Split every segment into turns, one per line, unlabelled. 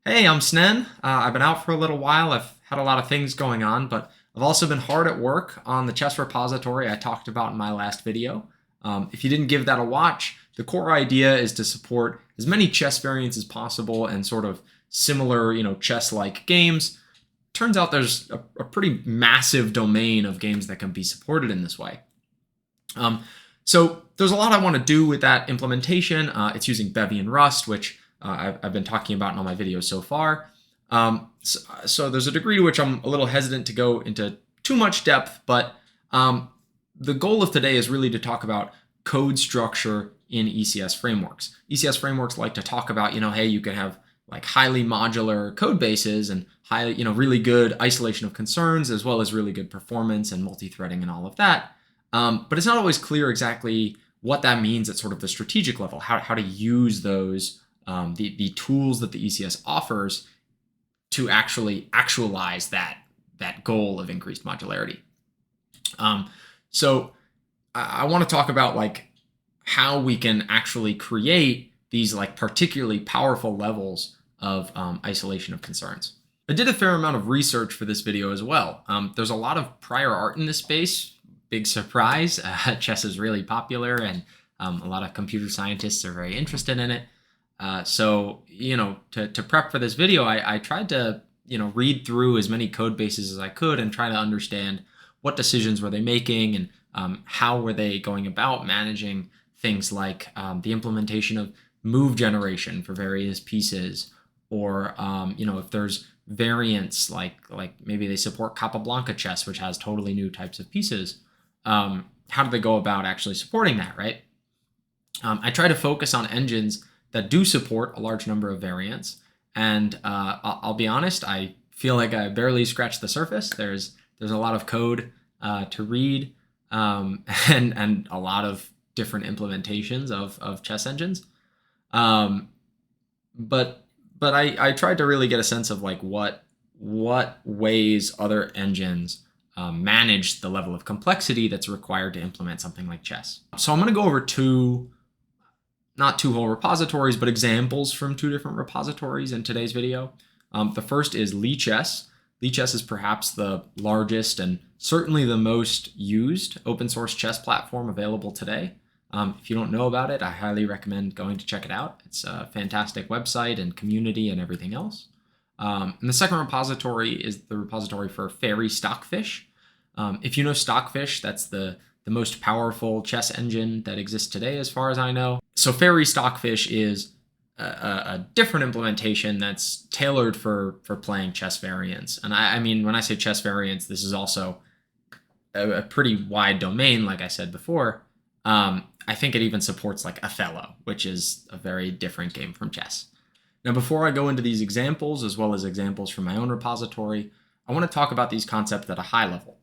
Hey, I'm Snen. I've been out for a little while. I've had a lot of things going on, but I've also been hard at work on the chess repository I talked about in my last video. If you didn't give that a watch, the core idea is to support as many chess variants as possible and sort of similar, chess-like games. Turns out there's a pretty massive domain of games that can be supported in this way. So there's a lot I want to do with that implementation. It's using Bevy and Rust, which I've been talking about in all my videos so far. So there's a degree to which I'm a little hesitant to go into too much depth, but the goal of today is really to talk about code structure in ECS frameworks. ECS frameworks like to talk about, hey, you can have like highly modular code bases and really good isolation of concerns, as well as really good performance and multi-threading and all of that. But it's not always clear exactly what that means at sort of the strategic level, how to use those the tools that the ECS offers to actually actualize that goal of increased modularity. So I want to talk about like how we can actually create these like particularly powerful levels of isolation of concerns. I did a fair amount of research for this video as well. There's a lot of prior art in this space. Big surprise. Chess is really popular and a lot of computer scientists are very interested in it. So, to prep for this video, I tried to, read through as many code bases as I could and try to understand what decisions were they making and how were they going about managing things like the implementation of move generation for various pieces, or, if there's variants like maybe they support Capablanca chess, which has totally new types of pieces. How do they go about actually supporting that, right? I try to focus on engines that do support a large number of variants. And I'll be honest, I feel like I barely scratched the surface. There's a lot of code to read and a lot of different implementations of chess engines. But I tried to really get a sense of like what ways other engines manage the level of complexity that's required to implement something like chess. So I'm going to go over not two whole repositories, but examples from two different repositories in today's video. The first is LeChess. LeChess is perhaps the largest and certainly the most used open source chess platform available today. If you don't know about it, I highly recommend going to check it out. It's a fantastic website and community and everything else. And the second repository is the repository for Fairy-Stockfish. If you know Stockfish, that's the most powerful chess engine that exists today, as far as I know. So Fairy-Stockfish is a different implementation that's tailored for playing chess variants. And I mean, when I say chess variants, this is also a pretty wide domain, like I said before. I think it even supports like Othello, which is a very different game from chess. Now, before I go into these examples, as well as examples from my own repository, I want to talk about these concepts at a high level.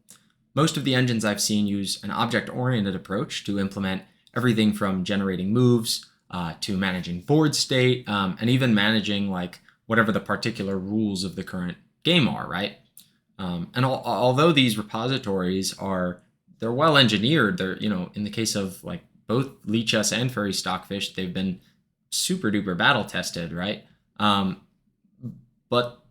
Most of the engines I've seen use an object-oriented approach to implement everything from generating moves to managing board state and even managing like whatever the particular rules of the current game are, right? And although these repositories they're well engineered, they're, in the case of like both LeChess and Fairy-Stockfish, they've been super duper battle tested, right? But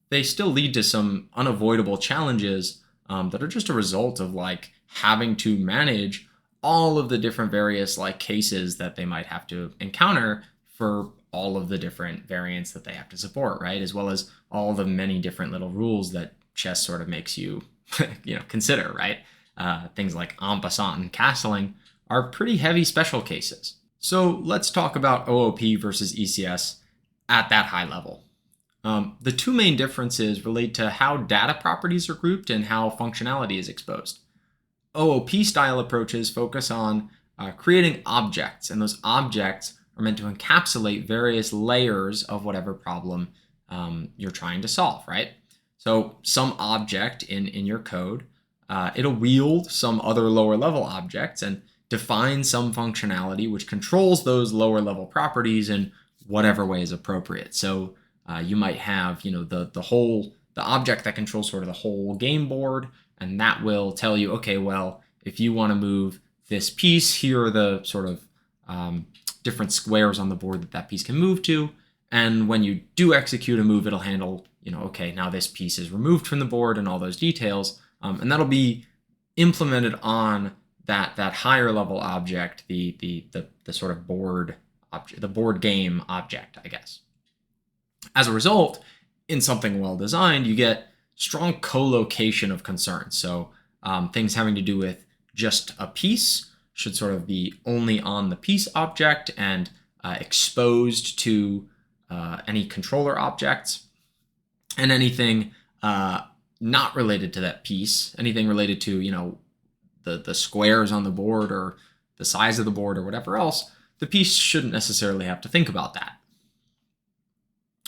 they still lead to some unavoidable challenges that are just a result of like having to manage all of the different various like cases that they might have to encounter for all of the different variants that they have to support, right? As well as all the many different little rules that chess sort of makes you, consider, right? Things like en passant and castling are pretty heavy special cases. So let's talk about OOP versus ECS at that high level. The two main differences relate to how data properties are grouped and how functionality is exposed. OOP style approaches focus on creating objects, and those objects are meant to encapsulate various layers of whatever problem you're trying to solve, right? So some object in your code, it'll wield some other lower level objects and define some functionality which controls those lower level properties in whatever way is appropriate. So you might have, the object that controls sort of the whole game board, and that will tell you, okay, well, if you want to move this piece, here are the sort of different squares on the board that piece can move to. And when you do execute a move, it'll handle, okay, now this piece is removed from the board and all those details. And that'll be implemented on that higher level object, the sort of board object, the board game object, I guess. As a result, in something well designed, you get strong co-location of concerns. So things having to do with just a piece should sort of be only on the piece object and exposed to any controller objects, and anything not related to that piece, anything related to, the squares on the board or the size of the board or whatever else, the piece shouldn't necessarily have to think about that.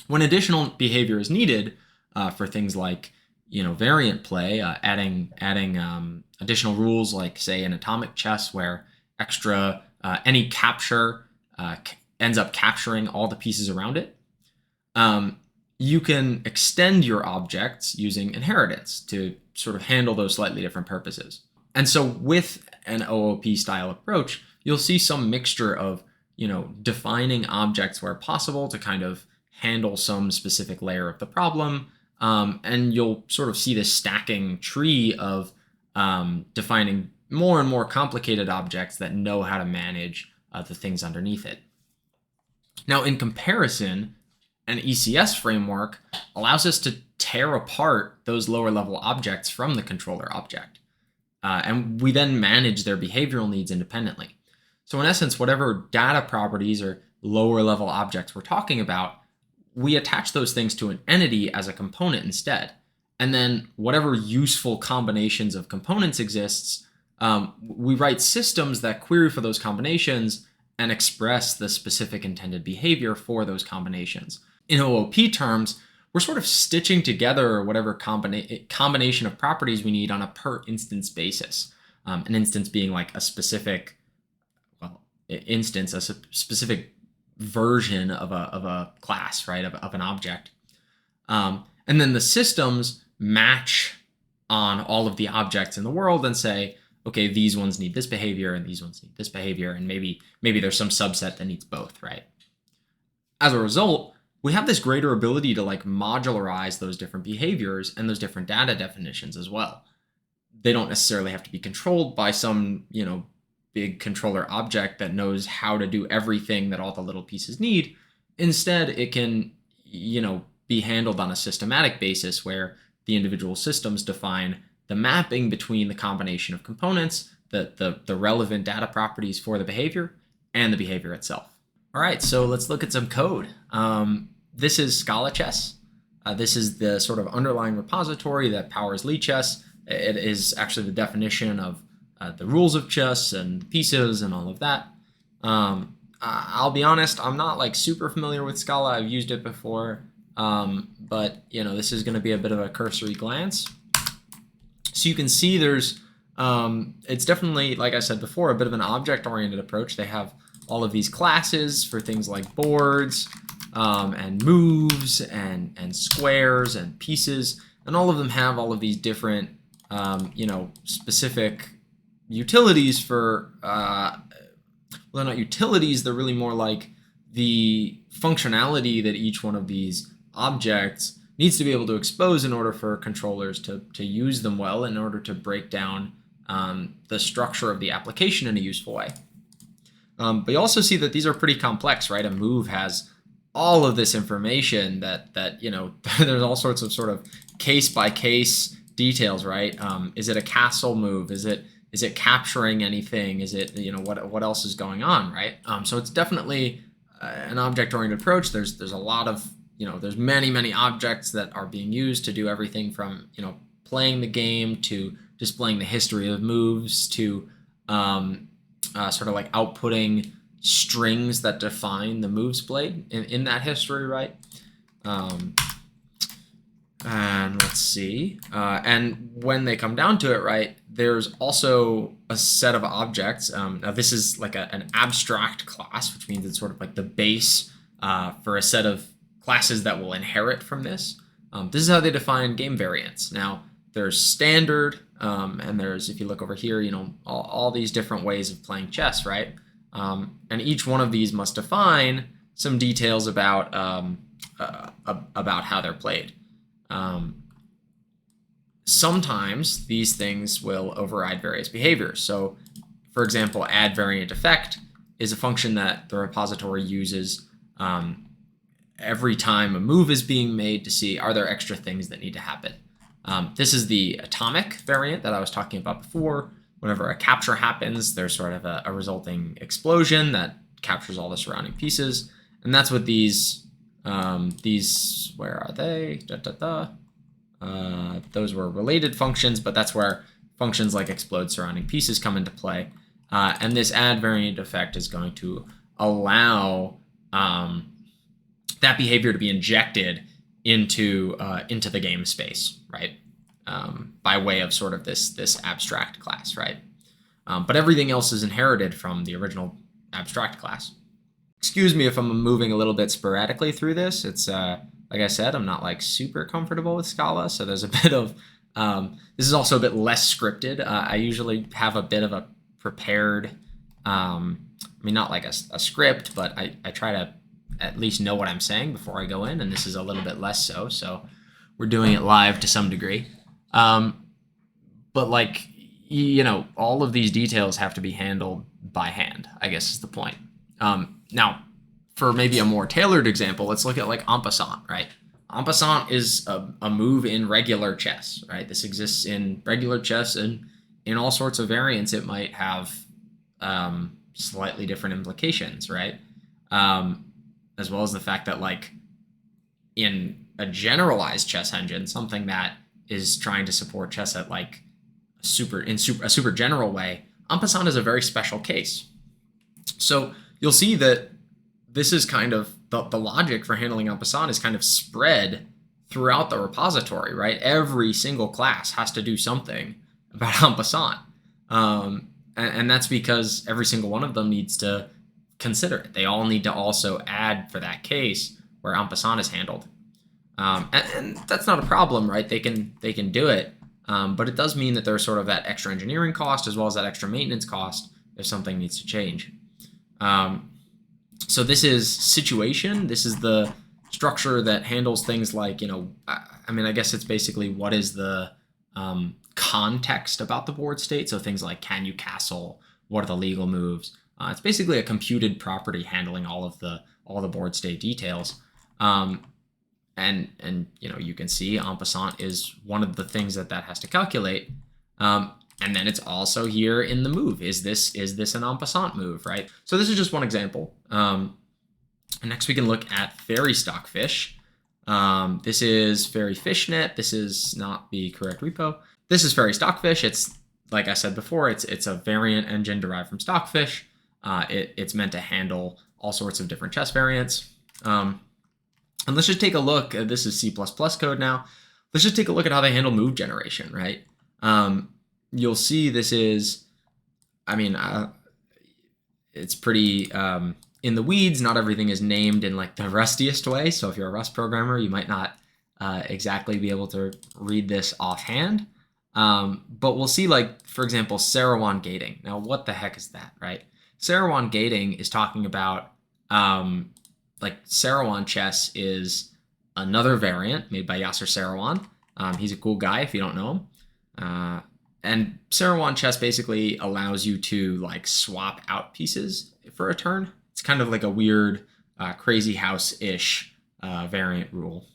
When additional behavior is needed for things like, variant play, adding additional rules like, say, in atomic chess, where any capture ends up capturing all the pieces around it, you can extend your objects using inheritance to sort of handle those slightly different purposes. And so with an OOP style approach, you'll see some mixture of, defining objects where possible to kind of handle some specific layer of the problem. And you'll sort of see this stacking tree of defining more and more complicated objects that know how to manage the things underneath it. Now, in comparison, an ECS framework allows us to tear apart those lower level objects from the controller object. And we then manage their behavioral needs independently. So in essence, whatever data properties or lower level objects we're talking about, we attach those things to an entity as a component instead. And then whatever useful combinations of components exists, we write systems that query for those combinations and express the specific intended behavior for those combinations. In OOP terms, we're sort of stitching together whatever combination of properties we need on a per instance basis. An instance being like a specific, a specific version of a class, right, of an object. And then the systems match on all of the objects in the world and say, okay, these ones need this behavior and these ones need this behavior, and maybe there's some subset that needs both, right? As a result, we have this greater ability to like modularize those different behaviors and those different data definitions as well. They don't necessarily have to be controlled by some, big controller object that knows how to do everything that all the little pieces need. Instead, it can, be handled on a systematic basis where the individual systems define the mapping between the combination of components, the relevant data properties for the behavior, and the behavior itself. All right, so let's look at some code. This is Scalachess. This is the sort of underlying repository that powers LeChess. It is actually the definition of the rules of chess and pieces and all of that. I'll be honest, I'm not like super familiar with Scala. I've used it before, but this is going to be a bit of a cursory glance. So you can see there's, it's definitely, like I said before, a bit of an object-oriented approach. They have all of these classes for things like boards and moves and squares and pieces, and all of them have all of these different, specific utilities for, well, they're not utilities, they're really more like the functionality that each one of these objects needs to be able to expose in order for controllers to use them well, in order to break down the structure of the application in a useful way. But you also see that these are pretty complex, right? A move has all of this information that there's all sorts of sort of case-by-case details, right? Is it a castle move? Is it capturing anything? Is it, what else is going on, right? So it's definitely an object-oriented approach. There's a lot of, there's many objects that are being used to do everything from, playing the game to displaying the history of moves to sort of like outputting strings that define the moves played in that history, right? And let's see. And when they come down to it, right, there's also a set of objects. Now this is like an abstract class, which means it's sort of like the base for a set of classes that will inherit from this. This is how they define game variants. Now there's standard, and there's, if you look over here, all these different ways of playing chess, right? And each one of these must define some details about how they're played. Sometimes these things will override various behaviors. So, for example, add variant effect is a function that the repository uses every time a move is being made to see, are there extra things that need to happen. This is the atomic variant that I was talking about before. Whenever a capture happens, there's sort of a resulting explosion that captures all the surrounding pieces. And that's what these, where are they? Those were related functions, but that's where functions like explode surrounding pieces come into play. And this add variant effect is going to allow that behavior to be injected into the game space, right? By way of sort of this abstract class, right? But everything else is inherited from the original abstract class. Excuse me if I'm moving a little bit sporadically through this. It's like I said, I'm not like super comfortable with Scala, so there's a bit of this is also a bit less scripted. I usually have a bit of a prepared, I mean, not like a script, but I try to at least know what I'm saying before I go in, and this is a little bit less so. So we're doing it live to some degree. But like, you know, all of these details have to be handled by hand, I guess is the point. Now, for maybe a more tailored example, let's look at like en passant, right? En passant is a move in regular chess, right? This exists in regular chess, and in all sorts of variants, it might have slightly different implications, right? As well as the fact that like in a generalized chess engine, something that is trying to support chess at like a super general way, en passant is a very special case. So you'll see that this is kind of the logic for handling en passant is kind of spread throughout the repository, right? Every single class has to do something about en passant. And that's because every single one of them needs to consider it. They all need to also add for that case where en passant is handled. And that's not a problem, right? They can do it. But it does mean that there's sort of that extra engineering cost as well as that extra maintenance cost if something needs to change. So this is situation. This is the structure that handles things like, you know, I mean, I guess it's basically what is the context about the board state. So things like, can you castle? What are the legal moves? It's basically a computed property handling all the board state details. And you know, you can see en passant is one of the things that has to calculate. And then it's also here in the move. Is this an en passant move, right? So this is just one example. And next we can look at Fairy-Stockfish. This is Fairy-Fishnet. This is not the correct repo. This is Fairy-Stockfish. It's, like I said before, it's a variant engine derived from Stockfish. It's meant to handle all sorts of different chess variants. And let's just take a look. This is C++ code now. Let's just take a look at how they handle move generation, right? You'll see this is, I mean, it's pretty in the weeds. Not everything is named in like the rustiest way. So if you're a Rust programmer, you might not exactly be able to read this offhand. But we'll see, like, for example, Sarawan gating. Now, what the heck is that, right? Sarawan gating is talking about, like, Sarawan chess is another variant made by Yasser Sarawan. He's a cool guy if you don't know him. And Sarawan chess basically allows you to like swap out pieces for a turn. It's kind of like a weird crazy house-ish variant rule.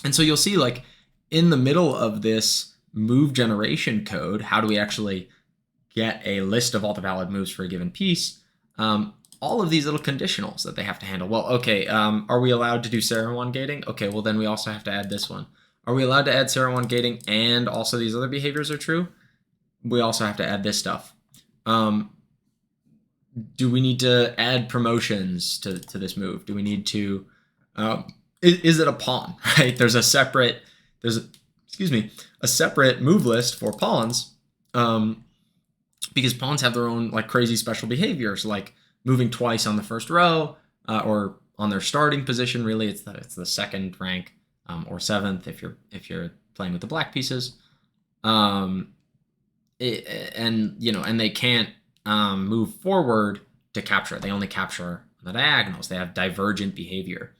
And so you'll see, like, in the middle of this move generation code, how do we actually get a list of all the valid moves for a given piece? All of these little conditionals that they have to handle. Well, okay, are we allowed to do Sarawan gating? Okay, well then we also have to add this one. Are we allowed to add Sarawan gating and also these other behaviors are true? We also have to add this stuff. Do we need to add promotions to this move? Do we need to, is it a pawn, right? There's a separate move list for pawns, because pawns have their own like crazy special behaviors, like moving twice on the first row, or on their starting position. Really, it's the second rank, or seventh if you're playing with the black pieces. And you know, and they can't move forward to capture. They only capture the diagonals. They have divergent behavior.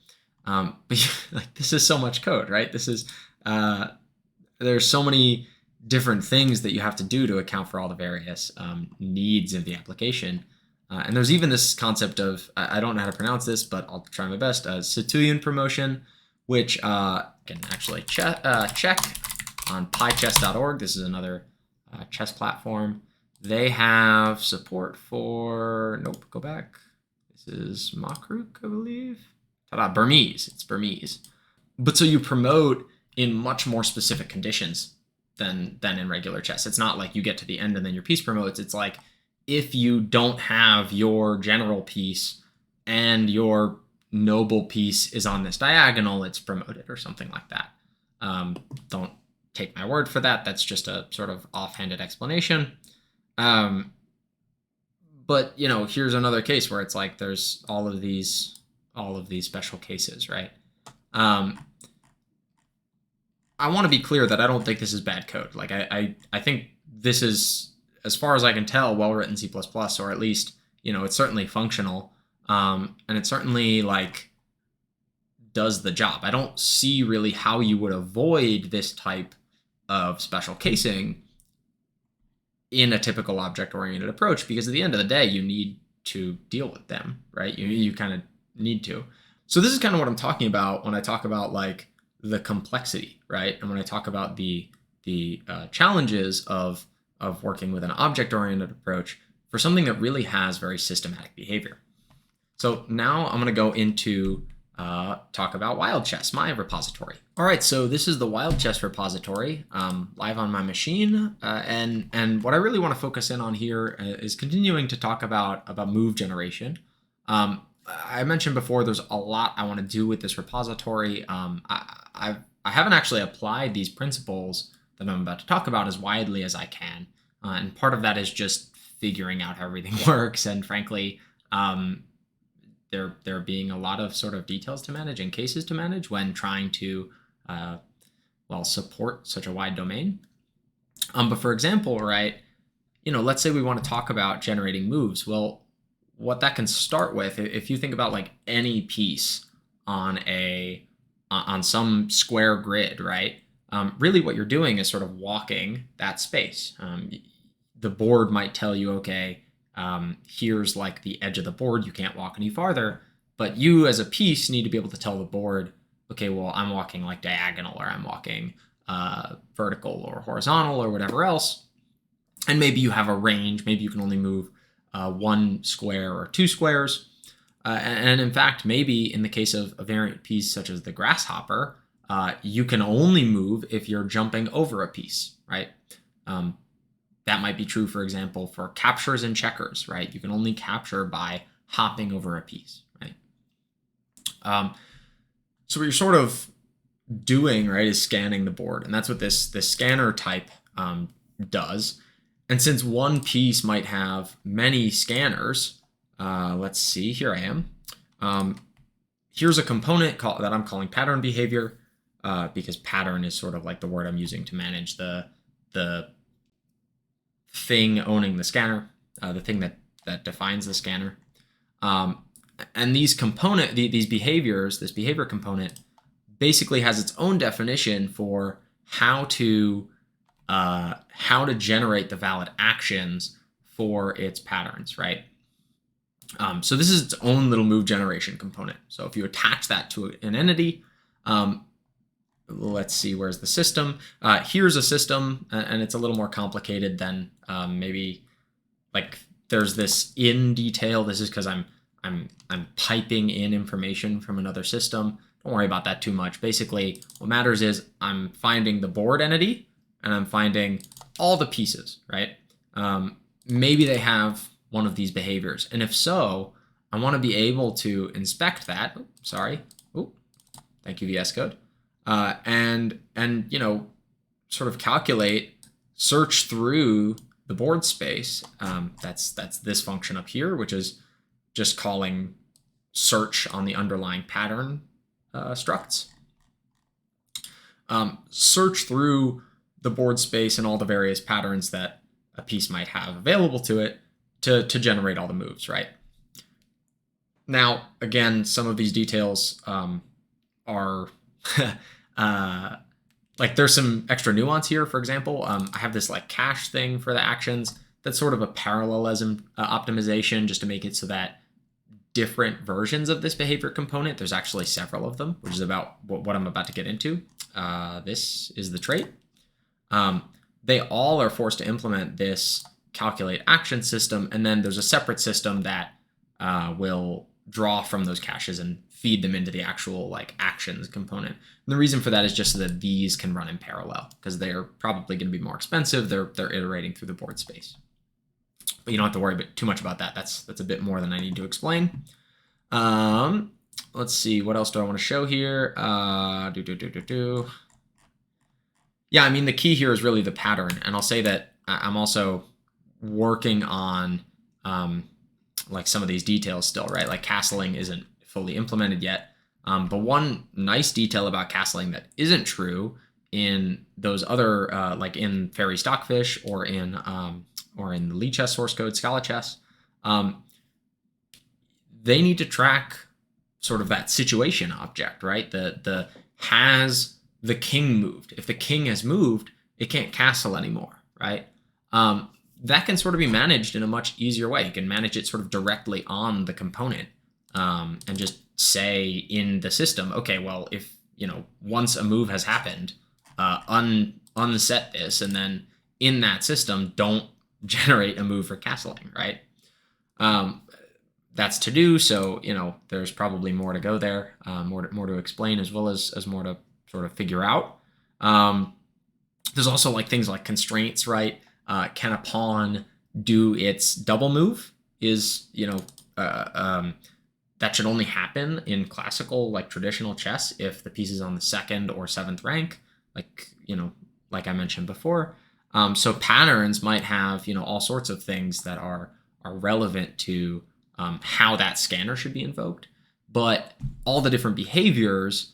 But like, this is so much code, right? This is there's so many different things that you have to do to account for all the various needs of the application. And there's even this concept of, I don't know how to pronounce this, but I'll try my best, Cetullian promotion, which can actually check on pychess.org. This is another chess platform. They have support for, nope, go back. This is Makruk, I believe. Burmese, it's Burmese. But so you promote in much more specific conditions than in regular chess. It's not like you get to the end and then your piece promotes. It's like, if you don't have your general piece and your noble piece is on this diagonal, it's promoted or something like that. Don't take my word for that. That's just a sort of offhanded explanation. But you know, here's another case where it's like there's all of these special cases, right? I want to be clear that I don't think this is bad code. Like I think this is, as far as I can tell, well-written C++, or at least, you know, it's certainly functional. And it certainly like does the job. I don't see really how you would avoid this type of special casing in a typical object-oriented approach, because at the end of the day, you need to deal with them, right? You kind of need to. So this is kind of what I'm talking about when I talk about like the complexity, right? And when I talk about the challenges of working with an object-oriented approach for something that really has very systematic behavior. So now I'm going to go into talk about WildChess, my repository. All right, so this is the WildChess repository live on my machine, and what I really want to focus in on here is continuing to talk about move generation. I mentioned before there's a lot I want to do with this repository. I haven't actually applied these principles that I'm about to talk about as widely as I can. And part of that is just figuring out how everything works. And frankly, there being a lot of sort of details to manage and cases to manage when trying to, support such a wide domain. But for example, right, you know, let's say we want to talk about generating moves. Well, what that can start with, if you think about like any piece on some square grid, right? Really what you're doing is sort of walking that space. The board might tell you, okay, here's like the edge of the board, you can't walk any farther, but you as a piece need to be able to tell the board, okay, well, I'm walking like diagonal, or I'm walking vertical or horizontal or whatever else. And maybe you have a range, maybe you can only move 1 square or 2 squares. And in fact, maybe in the case of a variant piece such as the grasshopper, you can only move if you're jumping over a piece, right? That might be true, for example, for captures and checkers, right? You can only capture by hopping over a piece, right? So what you're sort of doing, right, is scanning the board. And that's what this scanner type does. And since one piece might have many scanners, let's see, here I am. Here's a component that I'm calling pattern behavior, because pattern is sort of like the word I'm using to manage the thing owning the scanner, the thing that defines the scanner. And these behaviors, this behavior component basically has its own definition for how to generate the valid actions for its patterns, right? So this is its own little move generation component. So if you attach that to an entity, let's see, where's the system? Here's a system, and it's a little more complicated than maybe like there's this in detail. This is because I'm piping in information from another system. Don't worry about that too much. Basically, what matters is I'm finding the board entity and I'm finding all the pieces, right? Maybe they have one of these behaviors, and if so, I want to be able to inspect that. Thank you, VS Code. And you know, sort of search through the board space. That's this function up here, which is just calling search on the underlying pattern structs. Search through the board space and all the various patterns that a piece might have available to it to generate all the moves, right? Now, again, some of these details are like there's some extra nuance here. For example, I have this like cache thing for the actions. That's sort of a parallelism optimization just to make it so that different versions of this behavior component, there's actually several of them, which is about what I'm about to get into. This is the trait. They all are forced to implement this calculate action system, and then there's a separate system that will draw from those caches and feed them into the actual like actions component. And the reason for that is just so that these can run in parallel, because they're probably going to be more expensive. They're iterating through the board space. But you don't have to worry too much about that. That's a bit more than I need to explain. Let's see, what else do I want to show here? Yeah, I mean, the key here is really the pattern. And I'll say that I'm also working on like some of these details still, right? Like castling isn't fully implemented yet. But one nice detail about castling that isn't true in those other, like in Fairy-Stockfish or in the WildChess source code, Scalachess, they need to track sort of that situation object, right? The has the king moved? If the king has moved, it can't castle anymore, right? That can sort of be managed in a much easier way. You can manage it sort of directly on the component and just say in the system, okay, well, if, you know, once a move has happened, unset this, and then in that system, don't generate a move for castling, right? That's to do, so, you know, there's probably more to go there, more to explain, as well as more to sort of figure out. There's also like things like constraints, right? Can a pawn do its double move? Is, you know, that should only happen in classical, like traditional chess, if the piece is on the 2nd or 7th rank, like, you know, like I mentioned before. So patterns might have, you know, all sorts of things that are relevant to how that scanner should be invoked. But all the different behaviors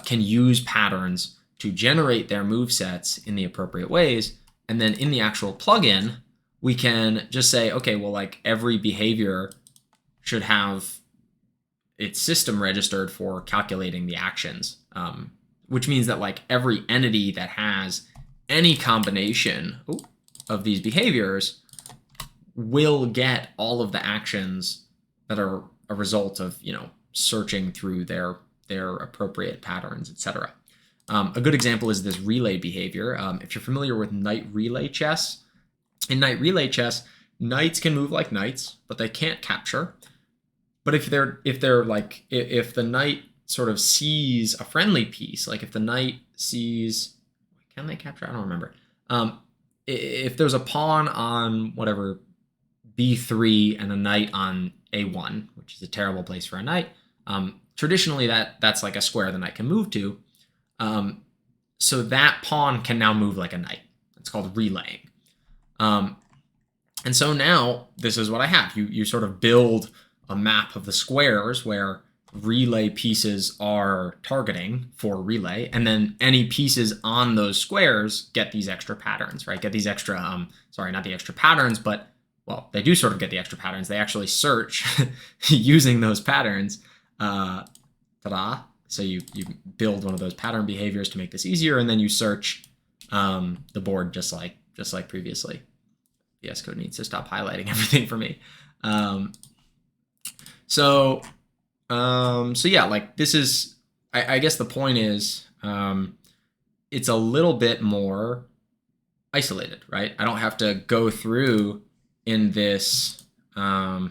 can use patterns to generate their move sets in the appropriate ways. And then in the actual plugin, we can just say, okay, well, like every behavior should have its system registered for calculating the actions, which means that like every entity that has any combination of these behaviors will get all of the actions that are a result of, you know, searching through their appropriate patterns, etc. A good example is this relay behavior. If you're familiar with knight relay chess, in knight relay chess, knights can move like knights, but they can't capture. But if the knight sort of sees a friendly piece, like if the knight sees, can they capture? I don't remember. If there's a pawn on whatever b3 and a knight on a1, which is a terrible place for a knight, traditionally that's like a square the knight can move to. So that pawn can now move like a knight. It's called relaying. And so now this is what I have. You sort of build a map of the squares where relay pieces are targeting for relay, and then any pieces on those squares get these extra patterns, right? Get these extra, sorry, not the extra patterns, but, well, they do sort of get the extra patterns. They actually search using those patterns. Ta-da. So you build one of those pattern behaviors to make this easier, and then you search the board just like previously. VS Code needs to stop highlighting everything for me. So yeah, like this is, I guess the point is, it's a little bit more isolated, right? I don't have to go through in this whole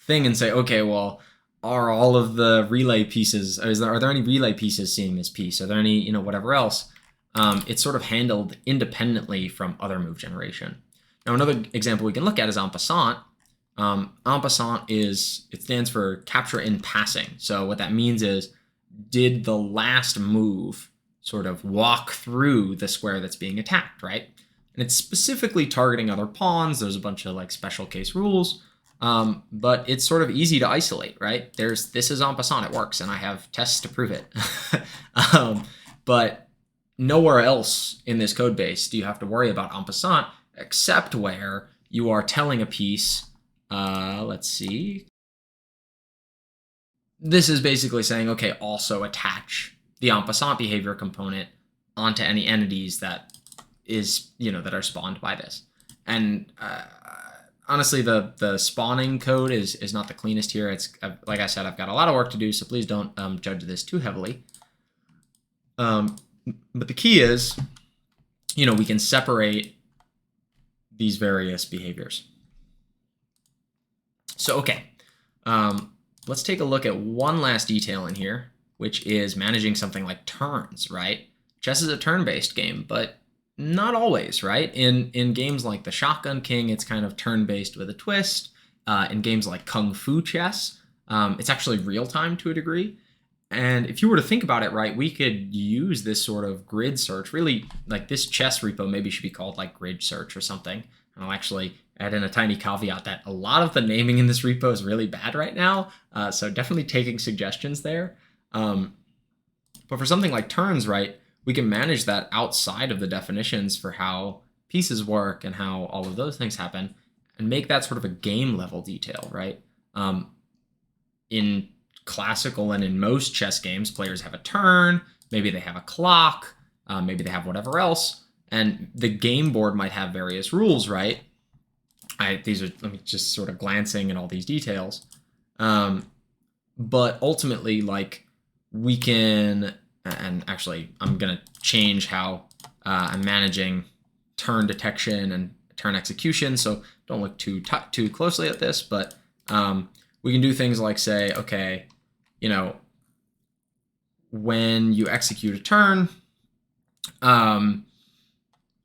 thing and say, okay, well, are all of the relay pieces, are there any relay pieces seeing this piece? Are there any, you know, whatever else? It's sort of handled independently from other move generation. Now, another example we can look at is en passant. En passant it stands for capture in passing. So what that means is, did the last move sort of walk through the square that's being attacked, right? And it's specifically targeting other pawns. There's a bunch of like special case rules, but it's sort of easy to isolate, right? This is en passant, it works, and I have tests to prove it. But nowhere else in this code base do you have to worry about en passant, except where you are telling a piece, let's see, this is basically saying, okay, also attach the en passant behavior component onto any entities that that are spawned by this. And honestly, the spawning code is not the cleanest here. It's like I said, I've got a lot of work to do, so please don't judge this too heavily. But the key is, we can separate these various behaviors. So, okay, let's take a look at one last detail in here, which is managing something like turns, right? Chess is a turn-based game, but not always, right? In games like the Shotgun King, it's kind of turn-based with a twist. In games like Kung Fu Chess, it's actually real-time to a degree. And if you were to think about it, right, we could use this sort of grid search, really, like this chess repo maybe should be called like grid search or something. And I'll actually add in a tiny caveat that a lot of the naming in this repo is really bad right now. So definitely taking suggestions there. But for something like turns, right, we can manage that outside of the definitions for how pieces work and how all of those things happen and make that sort of a game level detail, right? In classical and in most chess games, players have a turn, maybe they have a clock, maybe they have whatever else, and the game board might have various rules, right? Let me just sort of glancing at all these details. But ultimately, like, we can, and actually I'm gonna change how I'm managing turn detection and turn execution, so don't look too closely at this, but we can do things like say, okay, when you execute a turn,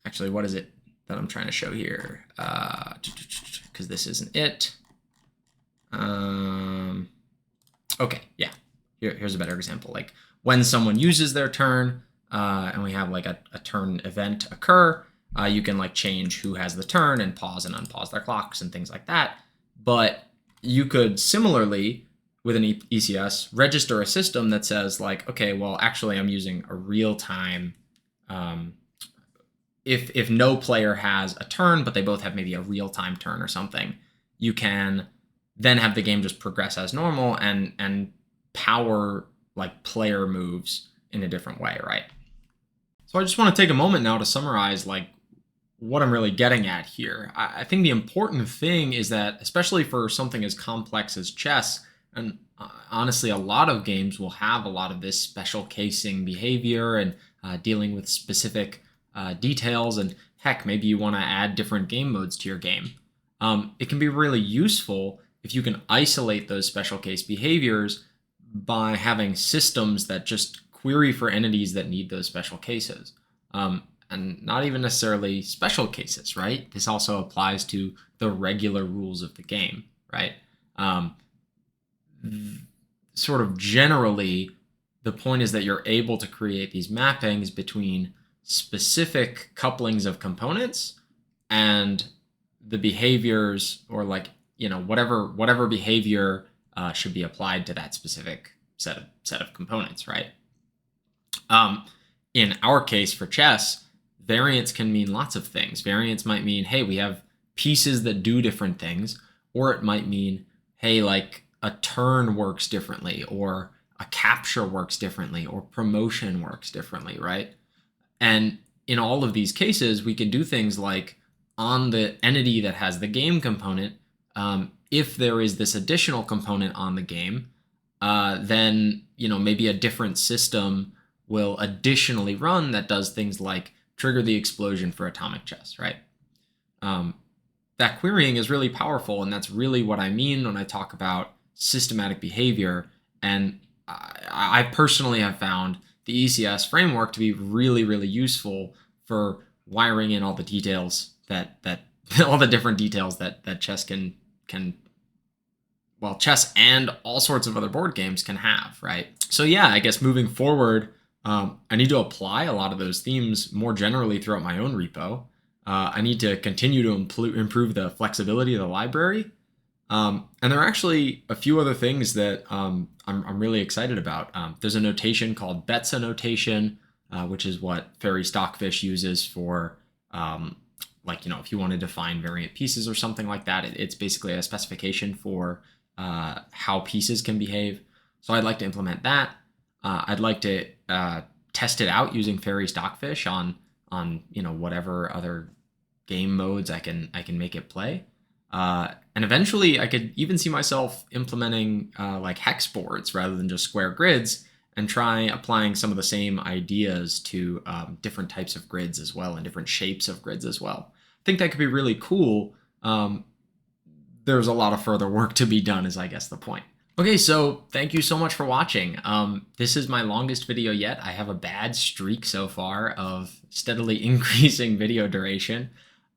actually, what is it that I'm trying to show here? Because this isn't it. Okay, yeah. Here's a better example. Like when someone uses their turn, and we have like a turn event occur, you can like change who has the turn and pause and unpause their clocks and things like that. But you could similarly, with an ECS, register a system that says like, okay, well, actually I'm using a real-time, if no player has a turn, but they both have maybe a real-time turn or something, you can then have the game just progress as normal and power like player moves in a different way, right? So I just want to take a moment now to summarize like what I'm really getting at here. I think the important thing is that, especially for something as complex as chess, and honestly, a lot of games will have a lot of this special casing behavior and dealing with specific details, and heck, maybe you want to add different game modes to your game. It can be really useful if you can isolate those special case behaviors by having systems that just query for entities that need those special cases. And not even necessarily special cases, right? This also applies to the regular rules of the game, right? Sort of generally, the point is that you're able to create these mappings between specific couplings of components and the behaviors, or like, whatever behavior should be applied to that specific set of components, right? In our case for chess, variance can mean lots of things. Variance might mean, hey, we have pieces that do different things, or it might mean, hey, like a turn works differently, or a capture works differently, or promotion works differently, right? And in all of these cases, we can do things like on the entity that has the game component, if there is this additional component on the game, then maybe a different system will additionally run that does things like trigger the explosion for atomic chess, right? That querying is really powerful, and that's really what I mean when I talk about systematic behavior. And I personally have found the ECS framework to be really, really useful for wiring in all the details that all the different details that chess can chess and all sorts of other board games can have, right? So yeah, I guess moving forward, I need to apply a lot of those themes more generally throughout my own repo. I need to continue to improve the flexibility of the library. And there are actually a few other things that I'm really excited about. There's a notation called Betsa notation, which is what Fairy-Stockfish uses for, if you want to define variant pieces or something like that. It's basically a specification for how pieces can behave. So I'd like to implement that. I'd like to test it out using Fairy-Stockfish on whatever other game modes I can make it play. And eventually I could even see myself implementing like hex boards rather than just square grids, and try applying some of the same ideas to different types of grids as well, and different shapes of grids as well. I think that could be really cool. There's a lot of further work to be done is I guess the point. Okay, so thank you so much for watching. This is my longest video yet. I have a bad streak so far of steadily increasing video duration.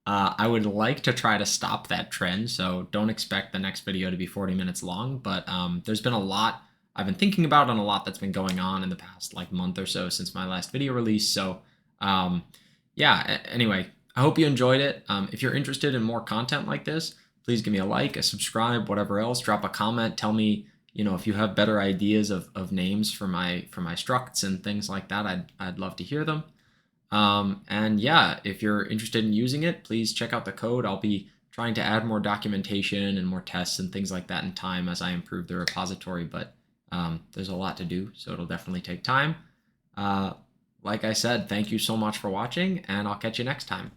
I would like to try to stop that trend, so don't expect the next video to be 40 minutes long, but there's been a lot I've been thinking about and a lot that's been going on in the past like month or so since my last video release. So yeah, anyway, I hope you enjoyed it. If you're interested in more content like this, please give me a like, a subscribe, whatever else. Drop a comment. Tell me, if you have better ideas of names for my structs and things like that. I'd love to hear them. And yeah, if you're interested in using it, please check out the code. I'll be trying to add more documentation and more tests and things like that in time as I improve the repository, but there's a lot to do, so it'll definitely take time. Like I said, thank you so much for watching, and I'll catch you next time.